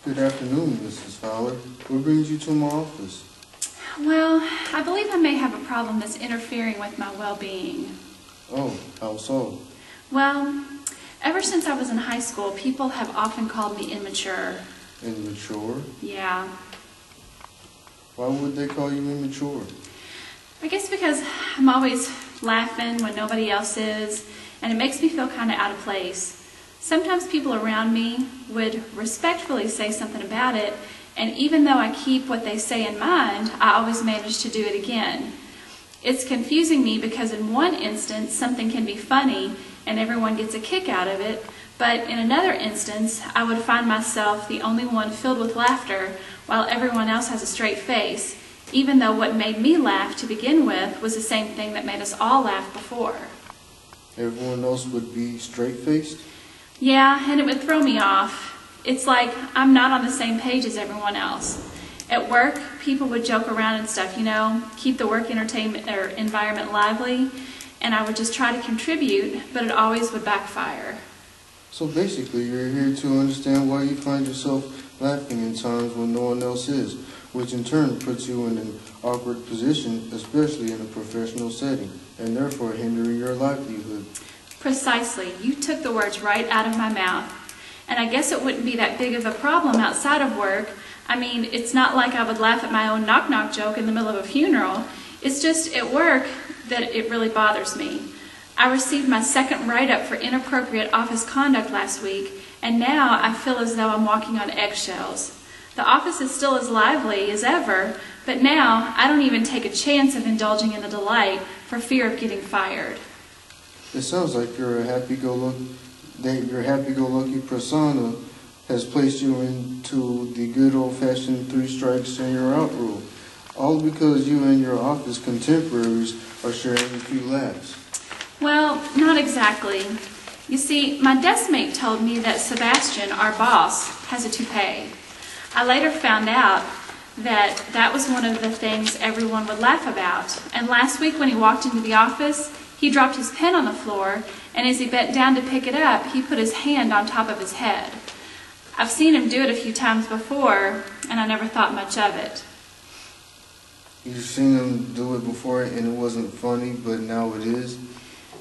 Good afternoon, Mrs. Fowler. What brings you to my office? Well, I believe I may have a problem that's interfering with my well-being. Oh, how so? Well, ever since I was in high school, people have often called me immature. Immature? Yeah. Why would they call you immature? I guess because I'm always laughing when nobody else is, and it makes me feel kind of out of place. Sometimes people around me would respectfully say something about it, and even though I keep what they say in mind, I always manage to do it again. It's confusing me because in one instance, something can be funny and everyone gets a kick out of it, but in another instance, I would find myself the only one filled with laughter while everyone else has a straight face, even though what made me laugh to begin with was the same thing that made us all laugh before. Everyone else would be straight-faced? Yeah, and it would throw me off. It's like I'm not on the same page as everyone else. At work, people would joke around and stuff, keep the work entertainment or environment lively, and I would just try to contribute, but it always would backfire. So basically, you're here to understand why you find yourself laughing in times when no one else is, which in turn puts you in an awkward position, especially in a professional setting, and therefore hindering your livelihood. Precisely. You took the words right out of my mouth. And I guess it wouldn't be that big of a problem outside of work. I mean, it's not like I would laugh at my own knock-knock joke in the middle of a funeral. It's just at work that it really bothers me. I received my second write-up for inappropriate office conduct last week, and now I feel as though I'm walking on eggshells. The office is still as lively as ever, but now I don't even take a chance of indulging in the delight for fear of getting fired. It sounds like your happy-go-lucky persona has placed you into the good old-fashioned 3 strikes and you're out rule, all because you and your office contemporaries are sharing a few laughs. Well, not exactly. You see, my desk mate told me that Sebastian, our boss, has a toupee. I later found out that that was one of the things everyone would laugh about, and last week when he walked into the office, he dropped his pen on the floor, and as he bent down to pick it up, he put his hand on top of his head. I've seen him do it a few times before, and I never thought much of it. You've seen him do it before and it wasn't funny, but now it is?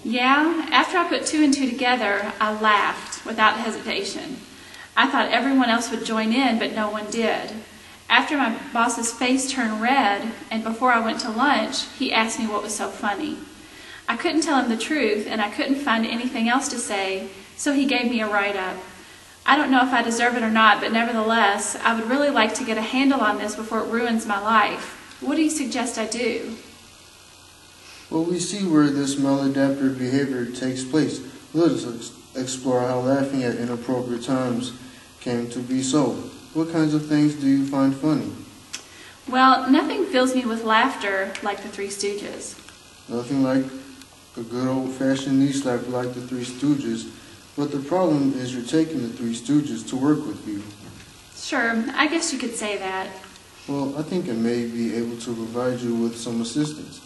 Yeah, after I put 2 and 2 together, I laughed without hesitation. I thought everyone else would join in, but no one did. After my boss's face turned red, and before I went to lunch, he asked me what was so funny. I couldn't tell him the truth, and I couldn't find anything else to say, so he gave me a write-up. I don't know if I deserve it or not, but nevertheless, I would really like to get a handle on this before it ruins my life. What do you suggest I do? Well, we see where this maladaptive behavior takes place. Let us explore how laughing at inappropriate times came to be so. What kinds of things do you find funny? Well, nothing fills me with laughter like the Three Stooges. Nothing like a good old-fashioned knee slapper like the Three Stooges, but the problem is you're taking the Three Stooges to work with you. Sure, I guess you could say that. Well, I think I may be able to provide you with some assistance.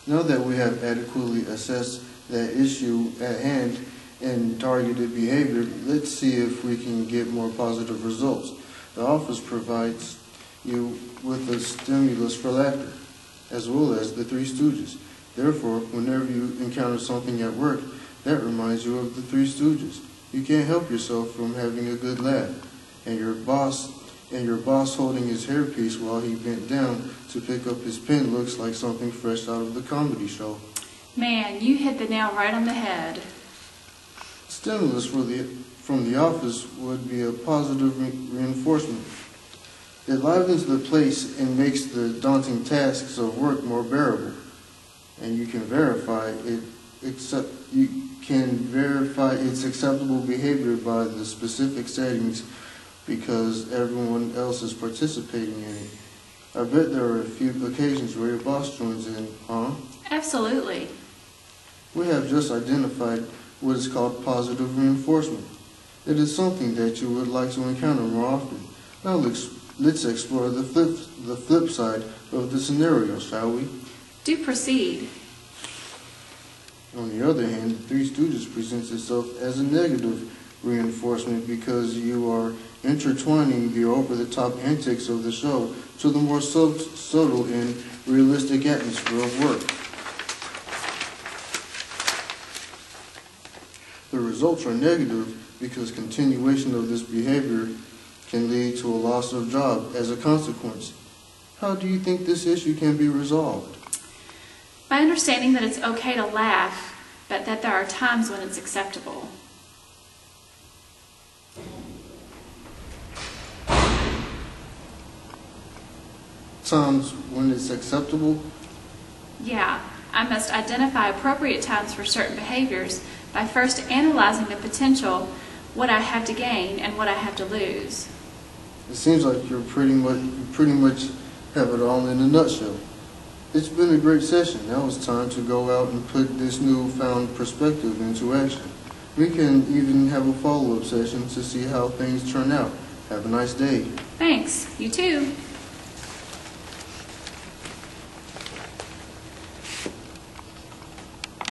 Now that we have adequately assessed that issue at hand and targeted behavior, let's see if we can get more positive results. The office provides you with a stimulus for laughter, as well as the Three Stooges. Therefore, whenever you encounter something at work, that reminds you of the Three Stooges. You can't help yourself from having a good laugh, and your boss holding his hairpiece while he bent down to pick up his pen looks like something fresh out of the comedy show. Man, you hit the nail right on the head. Stimulus from the office would be a positive reinforcement. It livens the place and makes the daunting tasks of work more bearable. And you can verify its acceptable behavior by the specific settings because everyone else is participating in it. I bet there are a few occasions where your boss joins in, huh? Absolutely. We have just identified what is called positive reinforcement. It is something that you would like to encounter more often. Now let's explore the flip side of the scenario, shall we? Do proceed. On the other hand, the Three Stooges presents itself as a negative reinforcement because you are intertwining the over-the-top antics of the show to the more subtle and realistic atmosphere of work. The results are negative because continuation of this behavior can lead to a loss of job as a consequence. How do you think this issue can be resolved? By understanding that it's okay to laugh, but that there are times when it's acceptable. Times when it's acceptable? Yeah, I must identify appropriate times for certain behaviors by first analyzing the potential, what I have to gain and what I have to lose. It seems like you pretty much have it all in a nutshell. It's been a great session. Now it's time to go out and put this newfound perspective into action. We can even have a follow-up session to see how things turn out. Have a nice day. Thanks. You too.